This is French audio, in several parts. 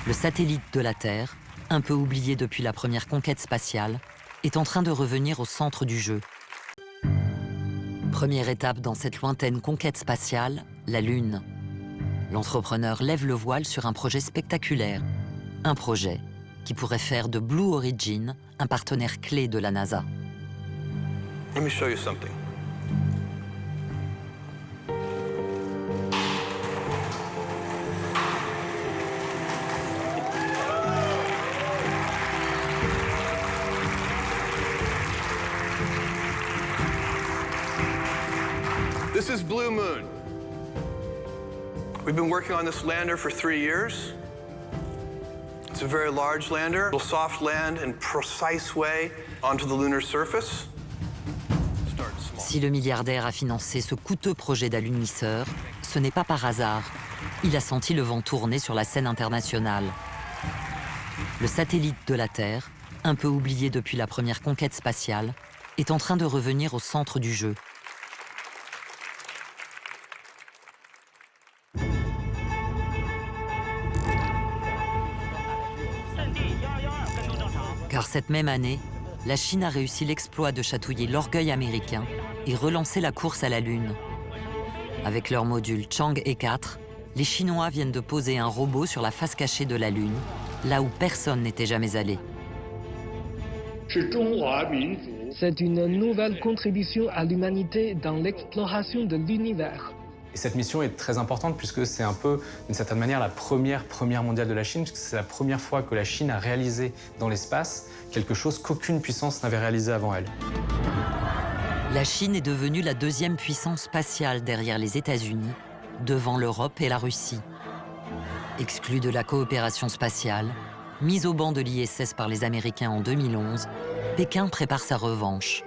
Le satellite de la Terre, un peu oublié depuis la première conquête spatiale, est en train de revenir au centre du jeu. Première étape dans cette lointaine conquête spatiale, la Lune. L'entrepreneur lève le voile sur un projet spectaculaire. Un projet qui pourrait faire de Blue Origin un partenaire clé de la NASA. Let me show you something. This is Blue Moon. We've been working on this lander for 3 years. It's a very large lander. It'll soft land in precise way onto the lunar surface. Si le milliardaire a financé ce coûteux projet d'alunisseur, ce n'est pas par hasard. Il a senti le vent tourner sur la scène internationale. Le satellite de la Terre, un peu oublié depuis la première conquête spatiale, est en train de revenir au centre du jeu. Car cette même année, la Chine a réussi l'exploit de chatouiller l'orgueil américain et relancer la course à la Lune. Avec leur module Chang'e 4, les Chinois viennent de poser un robot sur la face cachée de la Lune, là où personne n'était jamais allé. C'est une nouvelle contribution à l'humanité dans l'exploration de l'univers. Et cette mission est très importante puisque c'est un peu, d'une certaine manière, la première mondiale de la Chine, puisque c'est la première fois que la Chine a réalisé dans l'espace quelque chose qu'aucune puissance n'avait réalisé avant elle. La Chine est devenue la deuxième puissance spatiale derrière les États-Unis, devant l'Europe et la Russie. Exclue de la coopération spatiale, mise au banc de l'ISS par les Américains en 2011, Pékin prépare sa revanche.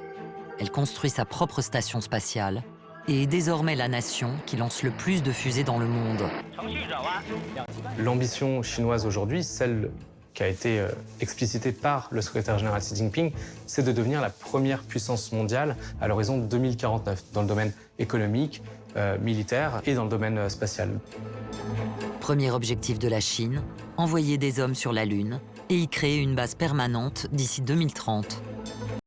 Elle construit sa propre station spatiale et est désormais la nation qui lance le plus de fusées dans le monde. L'ambition chinoise aujourd'hui, celle qui a été explicitée par le secrétaire général Xi Jinping, c'est de devenir la première puissance mondiale à l'horizon 2049, dans le domaine économique, militaire et dans le domaine spatial. Premier objectif de la Chine, envoyer des hommes sur la Lune et y créer une base permanente d'ici 2030.